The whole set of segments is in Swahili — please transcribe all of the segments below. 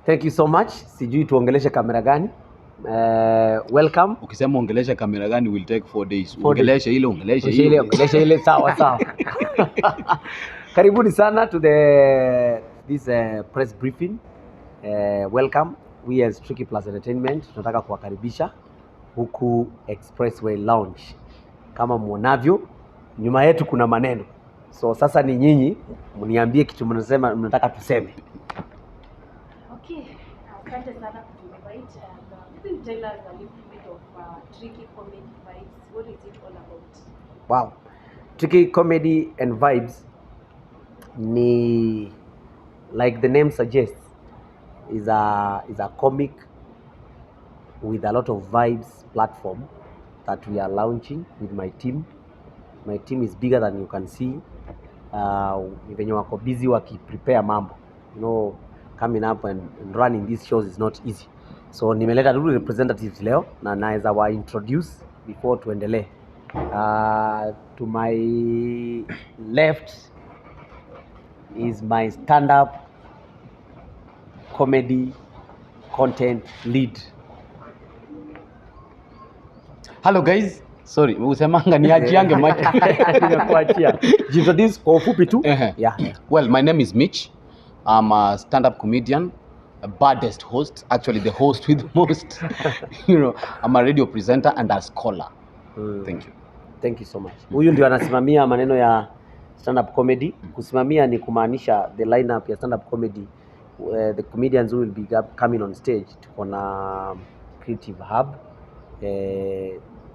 Thank you so much. Sijui tuongeleshe kamera gani. Welcome. Ukisema ongelesha kamera gani will take 4 days. Ongelesha ile sawa. Karibuni sana to this press briefing. Welcome. We as Tricky Plus Entertainment tunataka kuwakaribisha huku Expressway Lounge. Kama muonavyo nyuma yetu kuna maneno. So sasa ni nyinyi mniambie kitu mnataka tuseme. Okay. Asante sana kutuinvite and maybe tell us a little bit of Tricky Comedy Vibes. What is it all about? Wow. Tricky Comedy and Vibes ni, like the name suggests, is a comic with a lot of vibes platform that we are launching with my team. My team is bigger than you can see. Venye wako busy prepare mambo. You know, coming up and running these shows is not easy. So nimeleta two representatives leo na naweza wa introduce before tuendelee. To my left is my stand-up comedy content lead. Hello guys. Sorry, usemanga niachiange mic. Nimekuachia. Introduce kwa ufupi tu. Yeah. Well, my name is Mitch. I'm a stand-up comedian, a baddest host, actually the host with most. I'm a radio presenter and a scholar. Thank you. Thank you so much. Huyu ndio anasimamia maneno ya stand-up comedy. Kusimamia ni kumaanisha the lineup ya stand-up comedy. The comedians who will be coming on stage. Tuko na creative hub.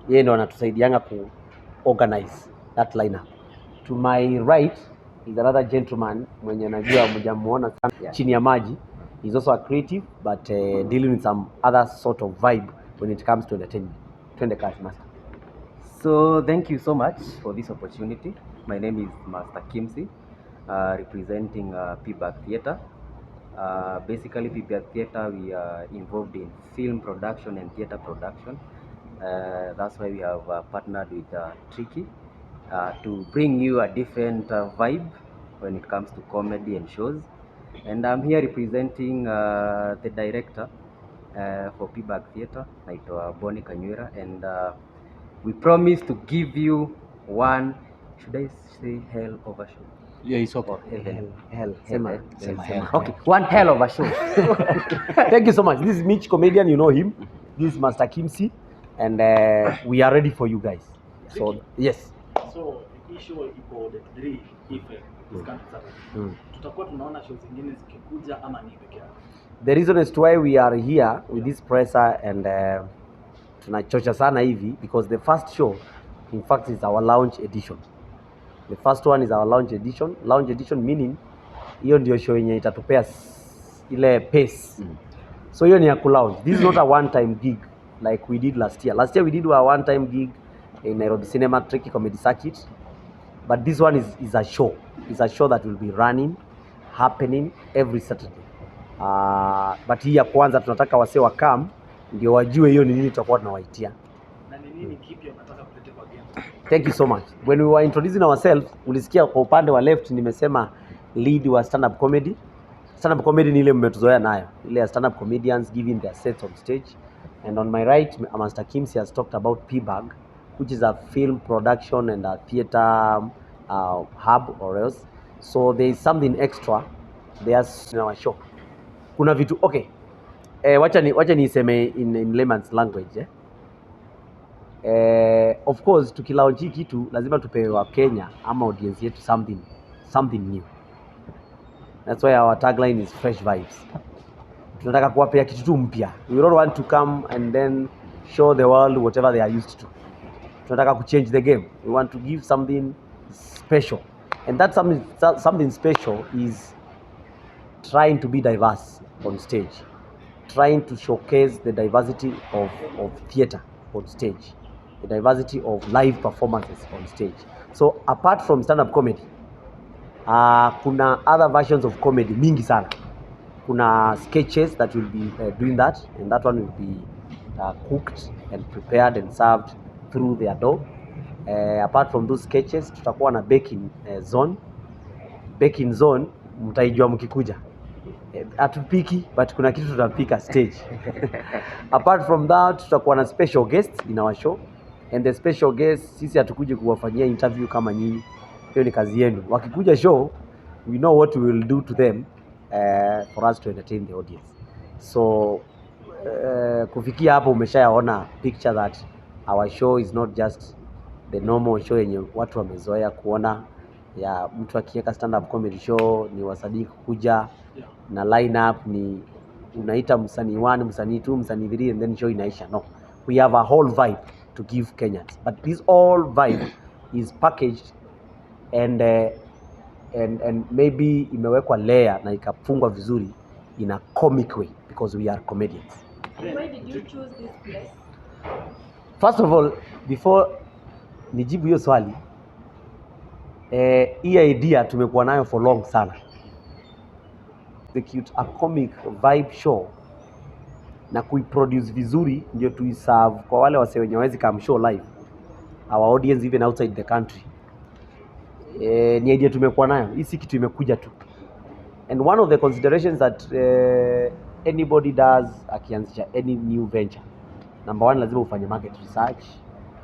Yeye ndo anatusaidianga ku organize that lineup. To my right is another gentleman mwenye najua mjamuona sana chini ya maji. He's also a creative but dealing with some other sort of vibe when it comes to entertainment. Twende kazi master. So thank you so much for this opportunity. My name is Master Kimsi, representing P-Bag Theatre. Basically P-Bag Theatre, we are involved in film production and theatre production. That's why we have partnered with Tricky to bring you a different vibe when it comes to comedy and shows. And I'm here representing the director for P-Bag Theatre, naitwa Boni Kanyura, and we promise to give you one, should I say hell of a show? Yeah, it's okay. Hell. Okay, one hell of a show. Thank you so much. This is Mitch, comedian, you know him. This is Master Kimsi, and we are ready for you guys. So, yes. So, issue iko the 3 effect is coming up. Tutakuwa tunaona shows zingine zikikuja ama ni peke yake. The reason as to why we are here with this presser and tunachocha sana hivi because the first show in fact is our launch edition. The first one is our launch edition. Launch edition meaning hiyo ndio show yenye itatupea ile pace. So hiyo ni ya launch. This is not a one time gig like we did last year. Last year we did a one time gig in Nairobi Cinema Tricky Comedy Circuit. But this one is a show. It's a show that will be happening every Saturday. But hii ya kwanza tunataka wasee wa come ndio wajue hiyo ni nini tutakuwa tunawaitia. Na ni nini kipi unataka kuleta kwa game? Thank you so much. When we were introducing ourselves, ulisikia kwa upande wa left nimesema lead wa stand up comedy. Stand up comedy ni ile mmetuzoea nayo. Ile stand up comedians giving their sets on stage. And on my right, Master Kimsi has talked about P-Bag, which is a film production and a theater hub or else. So there is something extra there's in our show. Kuna vitu okay. Wacha niseme in layman's language. Of course tukilaunch hii kitu lazima tupewe wa Kenya ama audience yetu something new. That's why our tagline is fresh vibes. Tunataka kuwapea kitu tu mpya. We don't want to come and then show the world whatever they are used to. Tunataka ku change the game. We want to give something special. And that something special is trying to be diverse on stage. Trying to showcase the diversity of theater on stage. The diversity of live performances on stage. So apart from stand-up comedy, kuna other versions of comedy mingi sana. Kuna sketches that will be doing that, and that one will be cooked and prepared and served through their door. Apart from those sketches, tutakuwa na baking zone. Baking zone mtaijua mkikuja. Hatupiki, but kuna kitu tutapika stage. Apart from that, tutakuwa na special guests in our show, and the special guests sisi hatukuja kuwafanyia interview kama nyinyi, hiyo ni kazi yenu. Wakikuja show, we know what we will do to them for us to entertain the audience. So kufikia hapo umeshayaona picture that our show is not just the normal show yenye watu wamezoea kuona ya mtu akiweka stand up comedy show, ni wasanii kuja na line up, ni unaita msanii 1, msanii 2, msanii 3 and then show inaisha. No, we have a whole vibe to give Kenyans, but this all vibe is packaged and maybe imewekwa layer na ikafungwa vizuri in a comic way because we are comedians. Why did you choose this place? First of all, before nijibu hiyo swali, hii idea tumekuwa nayo for long sana. Execute a comic vibe show na kuiproduce vizuri ndio tuiserve kwa wale wase wenye hawezi come show live, our audience even outside the country. Ni idea tumekuwa nayo, hii si kitu imekuja tu. And one of the considerations that anybody does akianzisha any new venture, number 1, lazima ufanye market research,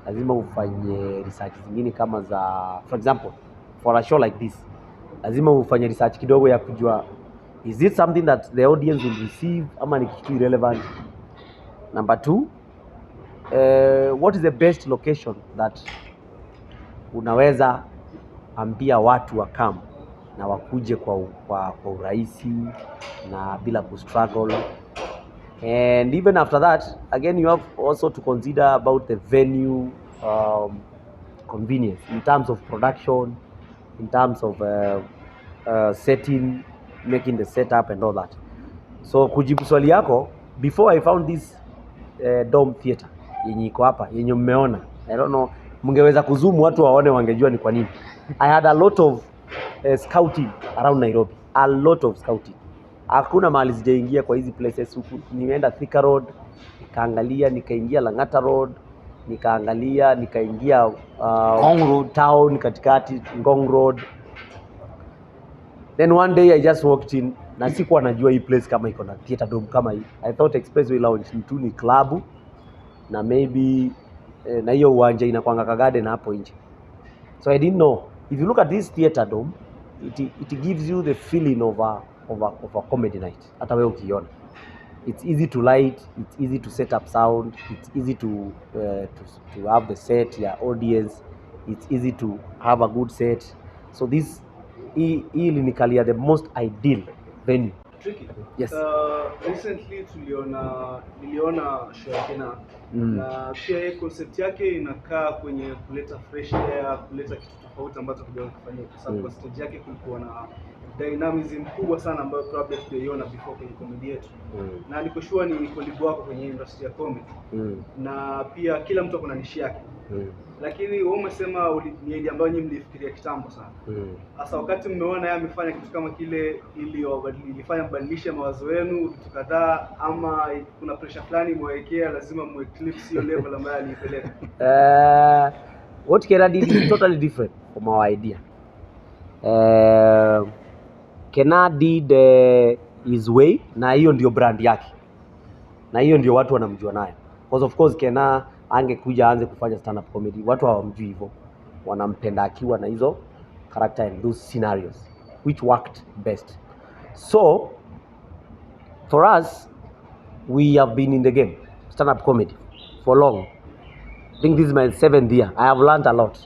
lazima ufanye research zingine kama za, for example, for a show like this, lazima ufanye research kidogo ya kujua is it something that the audience will receive ama ni kitu irrelevant. Number 2, what is the best location that unaweza ambia watu wakam na wakuje kwa urahisi na bila kustruggle. And even after that, again, you have also to consider about the venue convenience in terms of production, in terms of setting, making the setup and all that. So kujibu swali yako, before I found this Dome Theater yenye iko hapa, yenye mmeona, I don't know, mngeweza kuzoom watu waone wangejua ni kwa nini. I had a lot of scouting around Nairobi, a lot of scouting. Hakuna mahali sijaingia kwa hizi places huku. Nimeenda Thika Road, nikaangalia, nikaingia Lang'ata Road, nikaangalia, nikaingia Ngong Road town katikati, Ngong Road. Then one day I just walked in na sikuwa najua hii place kama iko na theater dome kama hii. I thought Expressway Lounge ni club na maybe na hiyo uwanja inakuanga ka garden hapo nje. So I didn't know. If you look at this theater dome, it gives you the feeling of a comedy night. Hata wewe ukiona. It's easy to light, it's easy to set up sound, it's easy to have the set, your audience, it's easy to have a good set. So this ilinikalia the most ideal venue. Tricky. Yes. Recently niliona show yake na pia yeye concept yake inakaa kwenye kuleta fresh air, kuleta kitu tofauti ambacho tujawahi kufanya, kwa sababu kwa stage yake kulikuwa na dynamism kubwa sana ambayo probably tujaiona before kwenye comedy yetu. Na niko sure ni colleague wako kwenye industry ya comedy. Na pia kila mtu akona niche yake. Lakini wewe umesema ni idea ambayo nyinyi mlifikiria kitambo sana. Sasa wakati mmeona yeye amefanya kitu kama kile, ilifanya mbadilishe mawazo yenu vitu kadhaa, ama kuna pressure fulani mwekea lazima mueclipse hiyo level ambayo alipeleka? What Kena did is totally different from our idea. Kena did his way, na hiyo ndio brand yake, na hiyo ndio watu wanamjua nayo, because of course Kena angekuja aanze kufanya stand up comedy, watu hawamjui hivyo, wanampenda akiwa na hizo character and those scenarios which worked best. So for us, we have been in the game stand up comedy for long. I think this is my 7th year. I have learned a lot.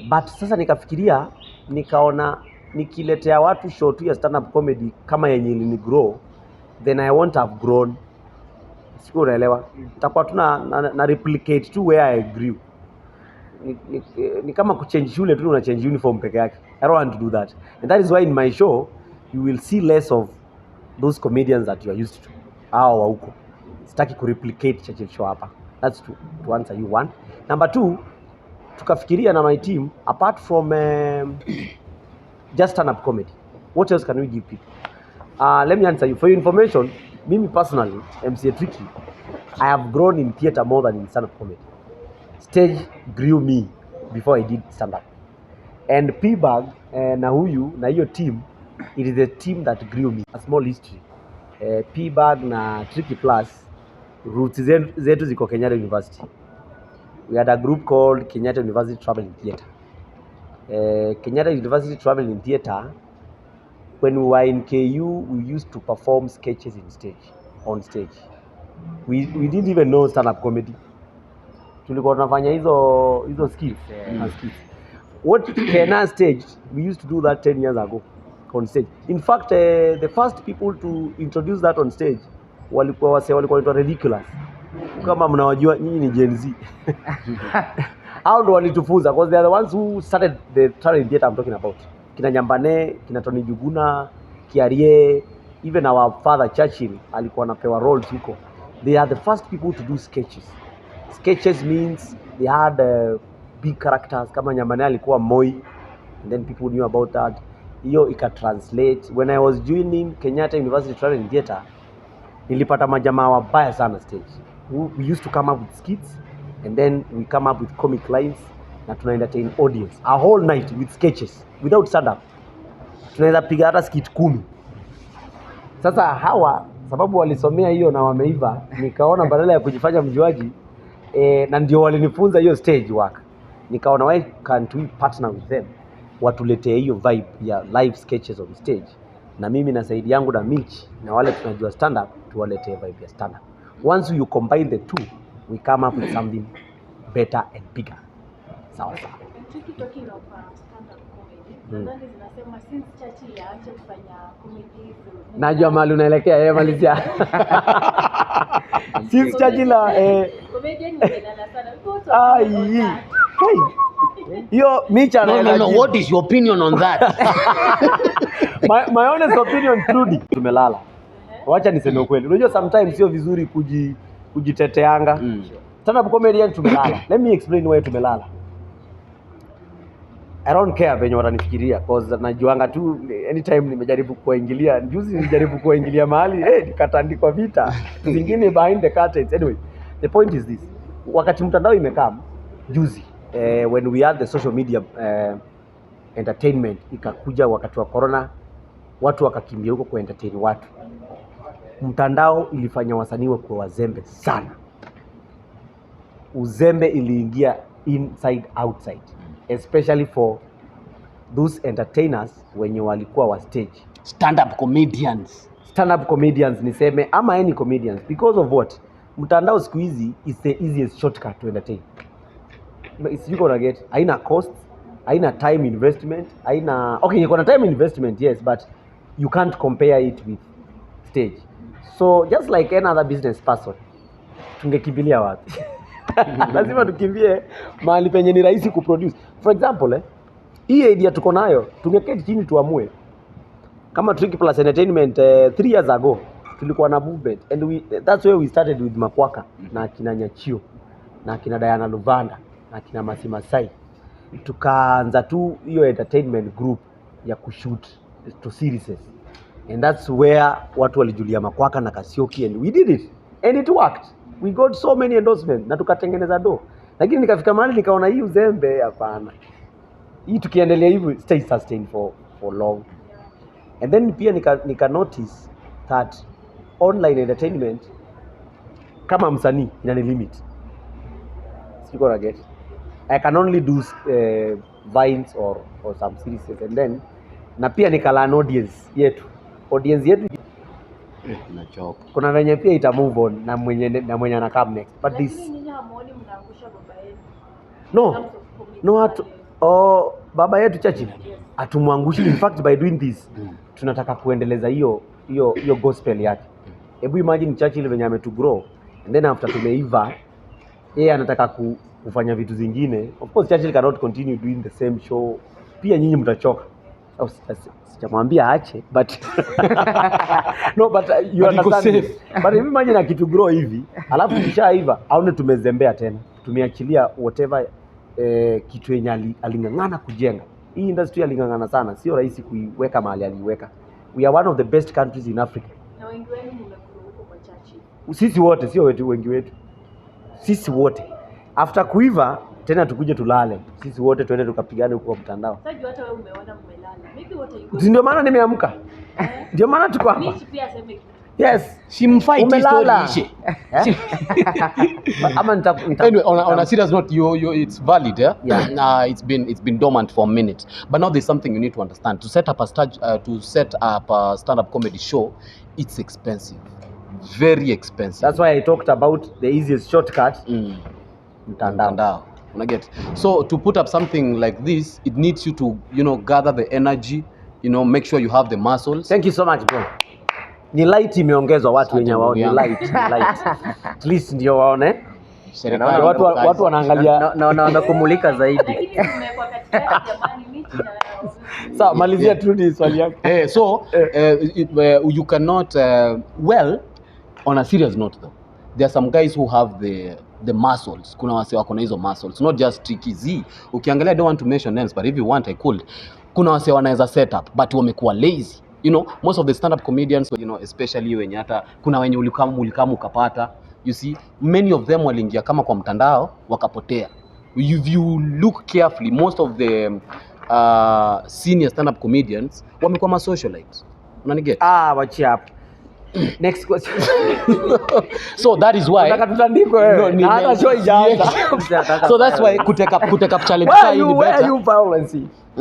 But sasa nikafikiria, nikaona nikiletea watu show tu ya stand up comedy kama yenye ilini grow, then I won't have grown. Siku unaelewa? Nitakuwa tu na replicate tu where I grew. Ni kama kuchange shule tu, una change uniform peke yake. I don't want to do that. And that is why in my show you will see less of those comedians that you are used to. Hao wa huko. Sitaki ku replicate Churchill show hapa. That's to answer you one. Number 2, tukafikiria na my team, apart from just stand up comedy, what else can we give people? Let me answer you. For your information, me personally, MC Tricky, I have grown in theater more than in stand up comedy. Stage grew me before I did stand up. And P-Bag na huyu na hiyo team it is the team that grew me. A small history. P-Bag na Tricky Plus, roots zetu ziko Kenyatta University. We had a group called Kenyatta University Traveling Theatre. Kenyatta University Traveling Theatre, when we were in KU, we used to perform sketches on stage. We didn't even know stand-up comedy. Tulikuwa tunafanya hizo skits. What Kenya stage, we used to do that 10 years ago on stage. In fact, the first people to introduce that on stage walikuwa ridiculous. Kama mnawajua nyinyi ni Gen Z. Hao ndo walitufunza because they are the ones who started the traveling theater I'm talking about. Kina Nyambane, kina Tony Juguna, Kiarie, even our father Churchill alikuwa anapewa roles huko. They are the first people to do sketches. Sketches means they had big characters. Kama Nyambane alikuwa Moi, and then people knew about that. Hiyo translate. When I was joining Kenyatta University Traveling Theatre, nilipata majamaa wabaya sana stage. We used to come up with skits, and then we come up with comic lines, na tuna entertain audience a whole night with sketches without stand up. Tunaweza piga hata skit 10. Sasa hawa sababu walisomea hiyo na wameiva, nikaona badala ya kujifanya mjuaji na ndio walinifunza hiyo stage work. Nikaona why can't we partner with them, watuletee hiyo vibe ya live sketches on stage, na mimi na Saidi yangu na Mitch na wale tunajua stand up tuwaletee vibe ya stand up. Once you combine the two, we come up with something better and bigger. Sawa sawa. Talking of stand-up comedy, nadhani zinasema since Churchill aache kufanya comedy. Najua mahali unaelekea malizia. Since Churchill comedian mpendana sana. Hiyo Micha No, what is your opinion on that? my honest opinion, Trudy, tumelala. Wacha niseme ukweli. Unajua sometimes sio vizuri kujiteteanga. Stand-up comedian tumelala. Let me explain why tumelala. I don't care venye watanifikiria because najuanga tu anytime nimejaribu kuingilia. Juzi nilijaribu kuingilia mahali nikatandikwa vita. Zingine behind the curtains. Anyway, the point is this. Wakati mtandao imekaa juzi, when we had the social media entertainment ikakuja wakati wa corona, watu wakakimbia huko kwa entertain watu. Mtandao ilifanya wasanii kwa wazembe sana. Uzembe iliingia inside outside, especially for those entertainers wenye walikuwa wa stage. Stand-up comedians niseme ama any comedians, because of what? Mtandao siku hizi is the easiest shortcut to entertain. You gonna get haina cost, haina time investment, haina okay, you time investment yes, but you can't compare it with stage. So just like any other business person, tungekimbilia wapi? Lazima tukimbie mahali penye ni rahisi kuproduce. For example, hii idea tuko nayo, tungeketi chini tuamue. Kama Tricky Plus Entertainment 3 years ago tulikuwa na movement, and that's where we started with Makwaka na kina Nyachio na kina Diana Luvanda na kina Masimasai. Tukaanza tu hiyo entertainment group ya kushoot to series, and that's where watu walijulia Makwaka na Kasioki, and we did it and it worked. We got so many endorsements na tukatengeneza do. Lakini nikafika mahali nikaona hii uzembe hapana. Hii tukiendelea hivi stay sustain for long. And then pia nika notice that online entertainment kama msanii ina limit. You gonna get. I can only do vines or some series, and then na pia nikala audience yetu nachoka. Kuna venye pia ita move on na mwenye ana come next, but this Nyinyi hamuoni mnaangusha baba yenu? No baba yetu Churchill atumwangushi. In fact by doing this tunataka kuendeleza hiyo gospel yake. Hebu imagine Churchill venye ametu grow, and then after tumeiva yeye anataka kufanya vitu zingine. Of course Churchill cannot continue doing the same show. Pia nyinyi mtachoka. Sijamwambia aache, but no, but you understand. But imagine na kitu grow hivi alafu kishaiva aone tumezembea tena, tumeachilia whatever kitu yenye alingangana kujenga. Hii industry alingangana sana, sio rahisi kuiweka mahali aliweka. We are one of the best countries in Africa. Na wengi wenu mmekuru huko kwa Churchill. Sisi wote, sio wengi wetu. Sisi wote. After kuiva tena tukuje tulale. Sisi wote tuende tukapigane huko mtandao. Sasa hata wewe umeona mmelala. Maybe what are you going? Ndio maana nimeamka. Ndio maana tuko hapa. Mimi pia aseme kitu. Yes. Simfight story ishe. Ama Anyway, on a serious note, it's valid, yeah. It's been dormant for a minute, but now there's something you need to understand. To set up a stand-up comedy show, it's expensive, very expensive. That's why I talked about the easiest shortcut. Mtandao. Get. So to put up something like this, it needs you to gather the energy, make sure you have the muscles. Thank you so much, bro. Ni light imeongezwa watu wenye wao ni light. At least ndio waone. Watu wanaangalia na kumulika zaidi. Lakini tumekuwa katikati jamani Michi na Sawa, malizia tu ni swali yako. You cannot on a serious note though. There are some guys who have the muscles. Kuna wase wako na hizo muscles, not just tricky z. Ukiangalia, I don't want to mention names, but if you want I could. Kuna wase wanaweza set up but wamekuwa lazy. Most of the stand-up comedians, especially wenye hata kuna wenye ulikamu ukapata, you see, many of them waliingia kama kwa mtandao wakapotea. If you look carefully, most of the senior stand-up comedians wamekuwa socialites. Unaniget? Watch up. Next question. So that is why so that's why could take up challenge. Where are you violence?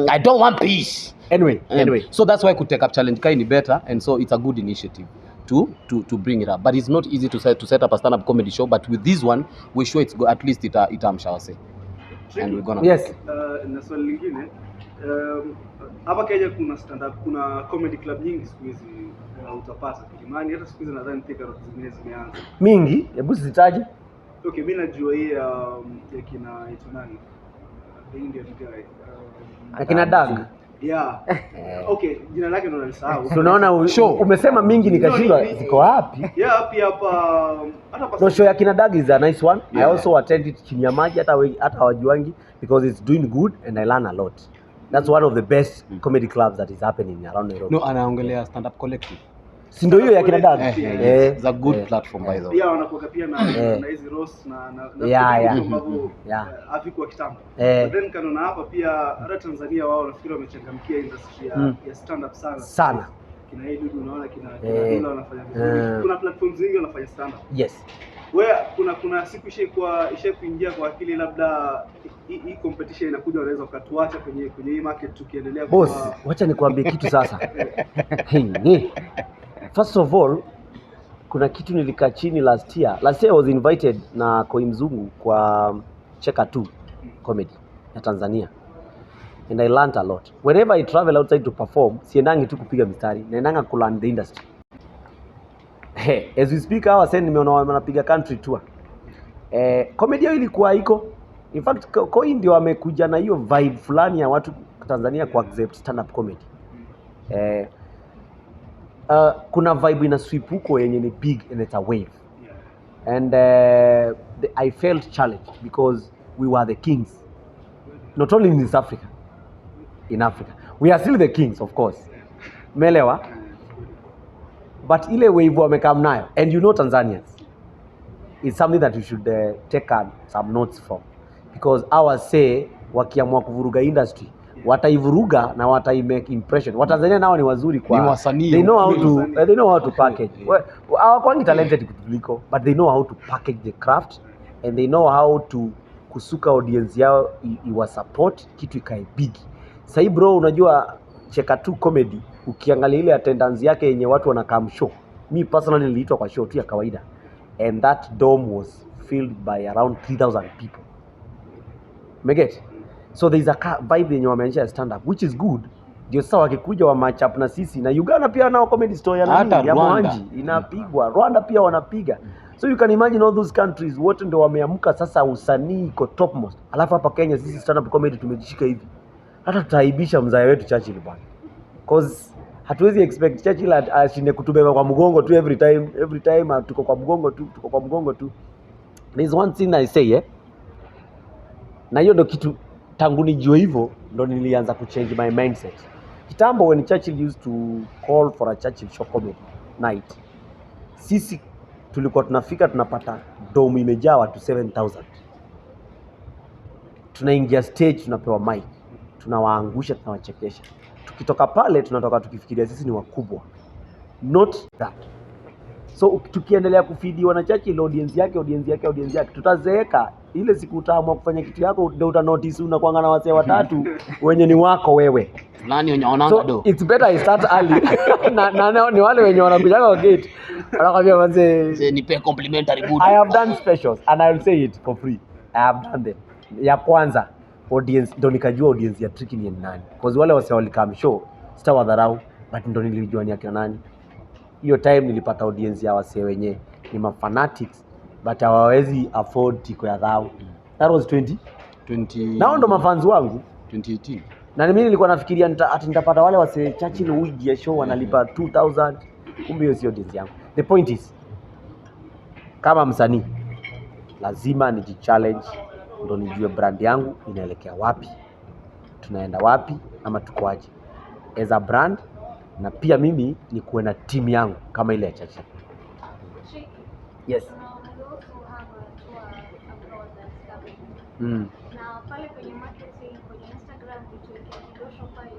I don't want peace. Anyway. So that's why could take up challenge ni better, and so it's a good initiative to bring it up. But it's not easy to set up a stand-up comedy show. But with this one, we're sure it's at least itamshawase. And we're gonna. Yes. Na swali lingine, hapa Kenya kuna comedy club nyingi siku hizi utapata Kilimani, hata siku hizi nadhani Thika Road zingine zimeanza. Mingi, hebu zitaje? Okay, mimi najua hii ya kina nani? The Indian guy. Akina Dag. Yeah. Okay, jina lake ndo nalisahau. Tunaona umesema mingi nikashindwa ziko wapi? Yeah, pia hapa No, show ya kina Dag is a nice one. I also attended chini ya maji hata hawajuangi because it's doing good and I learn a lot. That's one of the best comedy clubs that is happening around Nairobi. No, anaongelea stand-up collective. Si ndio hiyo ya kina Dag? It's a good platform by the way. Pia wanakuwa pia na hizi roast na afiko kitambo. But then kanona hapa pia hata Tanzania wao nafikiri wamechangamkia industry ya stand up sana. Kina hii dudu unaona kina Dula wanafanya vizuri. Kuna platforms nyingi wanafanya stand up. Yes. Kuna siku ishakuingia kwa akili labda hii competition inakuja, unaweza ukatuacha kwenye hii market tukiendelea kwa boss. Wacha nikwambie kitu sasa. First of all, kuna kitu nilikaa chini last year I was invited na Koi Mzungu kwa Cheka 2 comedy ya Tanzania, and I learned a lot. Whenever I travel outside to perform, siendangi tu kupiga mistari, naendanga ku learn the industry. As we speak our send nimeona wanapiga country tour. Comedy yao ilikuwa iko. In fact, Koi ndio wamekuja na hiyo vibe fulani ya watu Tanzania ku accept stand up comedy. Kuna vibe ina sweep huko yenye ni big and it's a wave. And I felt challenged because we were the kings. Not only in East Africa, in Africa. We are still the kings, of course. Melewa. But ile wave wamekam nayo, and Tanzanians, it's something that we should take some notes from. Because our say, wakiamua kuvuruga industry, wataivuruga na watai-make impression. Watanzania nao ni wazuri kwa they know how to package. Hawakwangi talented kutuliko, but they know how to package the craft, and they know how to kusuka audience yao iwa support kitu ikae big. Sasa bro, unajua Cheka 2 comedy, ukiangalia ile attendance yake yenye watu wanakam show. Me personally niliitwa kwa show tu ya kawaida, and that dome was filled by around 3,000 people. Meget. So there is a vibe yenye wameanzisha stand up, which is good. Ndio sasa wakikuja wa match up na sisi na Uganda pia nao comedy story ya Mwanji inapigwa, Rwanda pia wanapiga. So you can imagine all those countries wote ndio wameamka sasa, usanii iko topmost. Alafu hapa Kenya sisi stand up comedy tumejishika hivi. Hata tutaibisha mzee wetu Churchill bwana. Cause hatuwezi expect Churchill ashinde kutubeba kwa mgongo tu every time tuko kwa mgongo tu. There is one thing I say, na hiyo ndio kitu tangu nijue hivyo ndo nilianza kuchange my mindset. Kitambo when Churchill used to call for a Churchill show comedy night, sisi tulikuwa tunafika tunapata dome imejaa watu 7,000. Tunaingia stage, tunapewa mic, tunawaangusha, tunawachekesha. tukitoka pale tunatoka tukifikiria sisi ni wakubwa, not that. So tukiendelea kufidi wanachachi ile audience yake tutazeeka. Ile siku utaamua kufanya kitu yako ndio uta notice unakuanga na wasee watatu wenye ni wako wewe. Nani wenye wanaanga do? It's better I start early. na ni wale wenye wanakuja kwa gate. Wanakwambia manze nipe complimentary boot. I have done specials and I will say it for free. I have done them. Ya kwanza audience ndio nikajua audience ya Tricky ni nani. Because wale wasee walikam show sitawadharau but ndio nilijua ni akina nani. Hiyo time nilipata audience ya wasee wenye ni mafanatics but hawawezi afford tiko ya dhao. That was 20. Nao ndo mafans wangu 2018. Na mimi nilikuwa nafikiria nitapata wale wasee Churchill wigi ya show wanalipa 2000. Kumbe hiyo sio audience yangu. The point is kama msanii lazima nijichallenge ndo nijue brand yangu inaelekea wapi, tunaenda wapi ama tuko aje as a brand, na pia mimi ni kuwe na team yangu kama ile ya Churchill. Yes. Na pale kwenye marketing, kwenye Instagram tuliweka kidosho pale,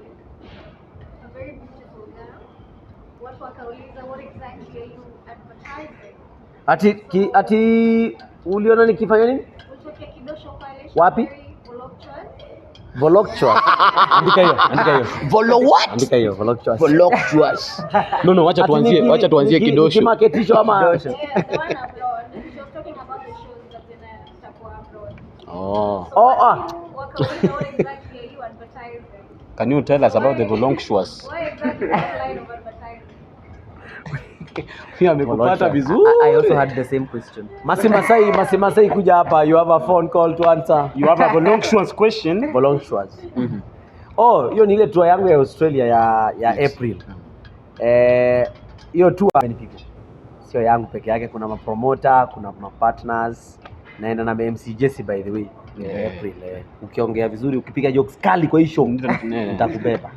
a very beautiful girl. Watu wakauliza what exactly are you advertising? Ati uliona nikifanya nini? Tuliweka kidosho pale. Wapi? Voluptuous. Andika hiyo. Volo what? Andika hiyo, voluptuous. Voluptuous. No, wacha tuanzie kidosho. Kimaketisho ama Yeah, the one abroad. She was talking about the shows that zinakuwa abroad. Wakauliza what exactly are you advertising? Can you tell us about the voluptuous? What exactly is the line of advertising? Amekupata vizuri. I also had the same question. Masai kuja hapa, you have a phone call to answer. You have a voluptuous question. Voluptuous. Hiyo ni ile tour yangu ya Australia ya April. Hiyo tour many people. Sio yangu peke yake, kuna mapromoter, kuna partners. Naenda na MC Jesse by the way. April. Ukiongea vizuri, ukipiga jokes kali kwa hii show nitakubeba.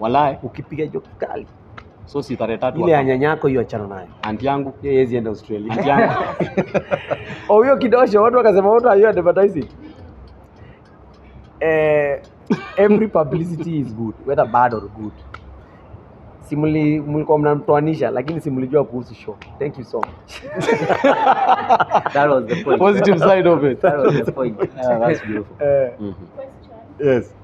Walai, Ukipiga jokes kali. so si tarehe 3 ile ya nyanyako hiyo achana nayo. Anti yangu Yeye yezi enda Australia. anti yangu Hiyo kidosho watu wakasema watu hiyo advertising. Every publicity is good, whether bad or good. Mlikuwa mnamtoanisha lakini simlijua kuhusu show. Thank you so much. That was the point. positive side of it. That was the point. That's beautiful. Question. Yes.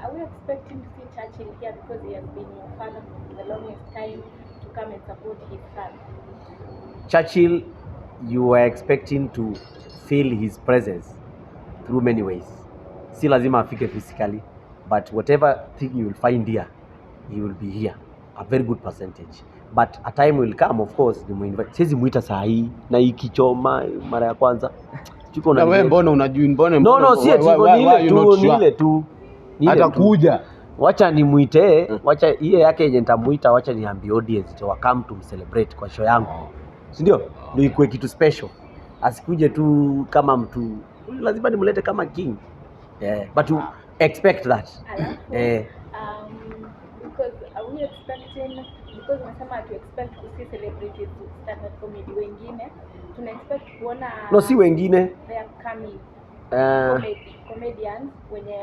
Are we expecting to see Churchill here because he has been your father for the longest time to come and support his son? Churchill, you are expecting to feel his presence through many ways. Si lazima afike physically, but whatever thing you will find here, he will be here. A very good percentage. But a time will come, of course, siwezi muita saa hii na hii kichoma mara ya kwanza. Chuko na wewe mbona unajui mbona No, si eti ni ile tu. Hata kuja. Wacha nimuite, wacha hiyo yake yenye nitamuita, wacha niambie audience to come to celebrate kwa show yangu. Si ndio? Ndio ikuwe kitu special. Asikuje tu kama mtu, lazima nimlete kama king. But you expect that. Because are we expecting, because unasema to expect to see celebrities to stand up comedy, wengine tuna expect kuona No, si wengine. they are coming comedians wenye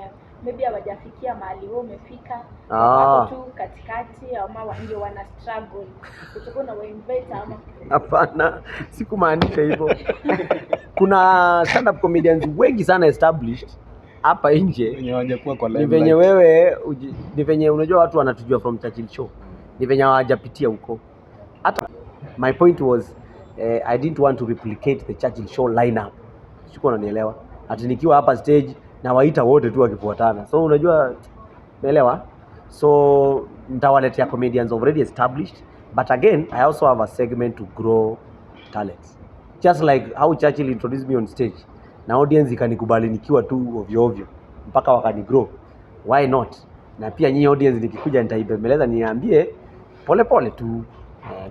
maybe hawajafikia mahali wewe umefika, wako tu katikati ama ndio wana struggle, utakuwa na invite ama hapana, sikumaanisha hivyo. Kuna stand up comedians wengi sana established hapa nje wenye hawajakuwa kwa live. Ni venye wewe ni venye unajua watu wanatujua from Churchill show. Ni venye hawajapitia huko. Hata my point was I didn't want to replicate the Churchill show lineup. Sikuwa unanielewa. Ati nikiwa hapa stage na waita wote tu wakifuatana. So unajua naelewa. So nitawaletea comedians already established, but again I also have a segment to grow talents. Just like how Churchill introduced me on stage. Na audience ikanikubali nikiwa tu ovyo ovyo mpaka wakanigrow. Why not? Na pia nyinyi audience nikikuja nitaibembeleza niambie pole pole tu.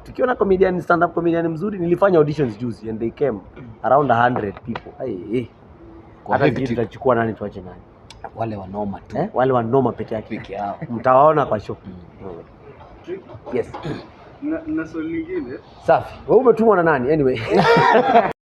Tukiona comedian, stand up comedian mzuri, nilifanya auditions juzi and they came around 100 people. Hata tutachukua nani tuache nani? Wale wanoma tu. Wale wanoma peke yao. Mtawaona kwa show. Yes. Na swali lingine. Safi. Wewe umetumwa na nani? Anyway.